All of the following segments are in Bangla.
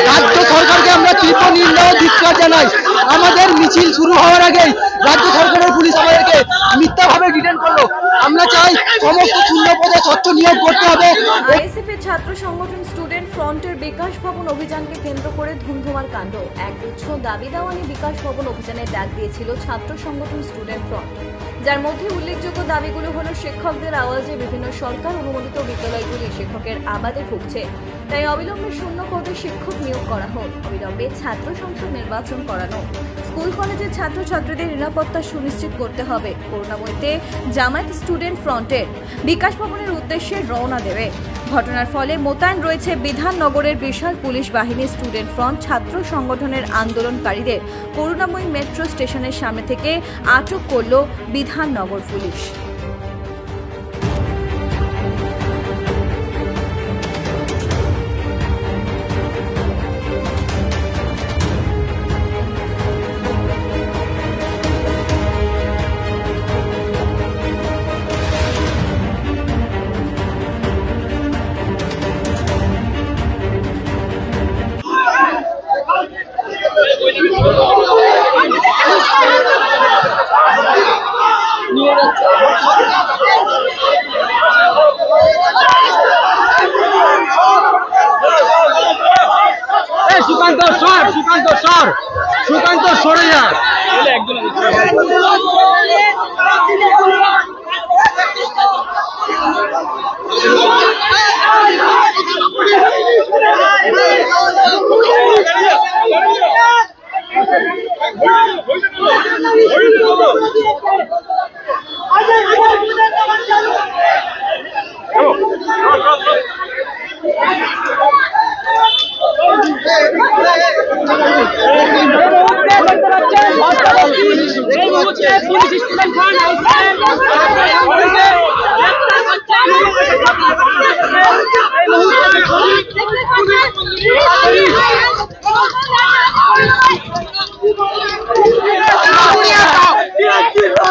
রাজ্য সরকারকে আমরা তীব্র নিন্দা ও ধিক্কার জানাই। আমাদের মিছিল শুরু হওয়ার আগেই রাজ্য সরকারের পুলিশ আমাদেরকে মিথ্যাভাবে ডিটেইন করলো। আমরা চাই সমস্ত শূন্য পদে স্বচ্ছ নিয়োগ করতে হবে। আইএসএফের ছাত্র সংগঠন স্টুডেন্ট ফ্রন্টের বিকাশ ভবন অভিযানকে কেন্দ্র করে ধুমধুমার কাণ্ড। একগুচ্ছ দাবি দাওয়া নিয়ে বিকাশ ভবন অভিযানের ডাক দিয়েছিল ছাত্র সংগঠন স্টুডেন্ট ফ্রন্ট, যার মধ্যে উল্লেখযোগ্য দাবিগুলো হলো শিক্ষকদের আওয়াজে বিভিন্ন সরকার অনুমোদিত বিদ্যালয়গুলি শিক্ষকের আবাদে ভুগছে, তাই অবিলম্বে শূন্য পদে শিক্ষক নিয়োগ করা হোক, অবিলম্বে ছাত্র সংসদ নির্বাচন করানো, স্কুল কলেজের ছাত্রছাত্রীদের নিরাপত্তা সুনিশ্চিত করতে হবে। করুণাময়ীতে জামায়াত স্টুডেন্ট ফ্রন্টের বিকাশ ভবনের উদ্দেশ্যে রওনা দেবে। ঘটনার ফলে মোতায়েন রয়েছে বিধাননগরের বিশাল পুলিশ বাহিনী। স্টুডেন্ট ফ্রন্ট ছাত্র সংগঠনের আন্দোলনকারীদের করুণাময়ী মেট্রো স্টেশনের সামনে থেকে আটক করল বিধাননগর পুলিশ। সুকান্ত সরে যা।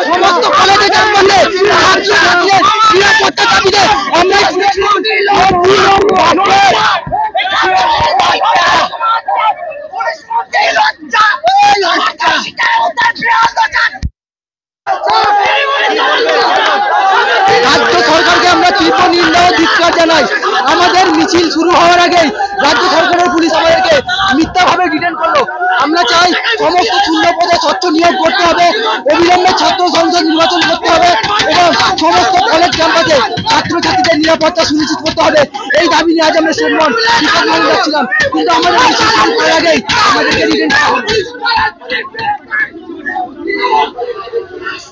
সমস্ত কলেজে ক্যাম্পাসে নিরাপত্তা দাবিতে আমরা রাজ্য সরকারকে আমরা তীব্র নিন্দা ও ধিক্কার জানাই। আমাদের মিছিল শুরু হওয়ার আগেই রাজ্য সরকারের পুলিশ আমাদেরকে মিথ্যাভাবে ডিটেইন করলো। আমরা চাই সমস্ত শূন্য পদে স্বচ্ছ নিয়োগ করতে হবে, অবিলম্বে ছাত্র সংসদ নির্বাচন করতে হবে এবং সমস্ত কলেজ ক্যাম্পাসে ছাত্রছাত্রীদের নিরাপত্তা সুনিশ্চিত করতে হবে। এই দাবি নিয়ে আজ আমরা শিক্ষক যাচ্ছিলাম, কিন্তু আমাদের মিছিল শুরু করার আগেই আমাদেরকে ডিটেইন করা হলো।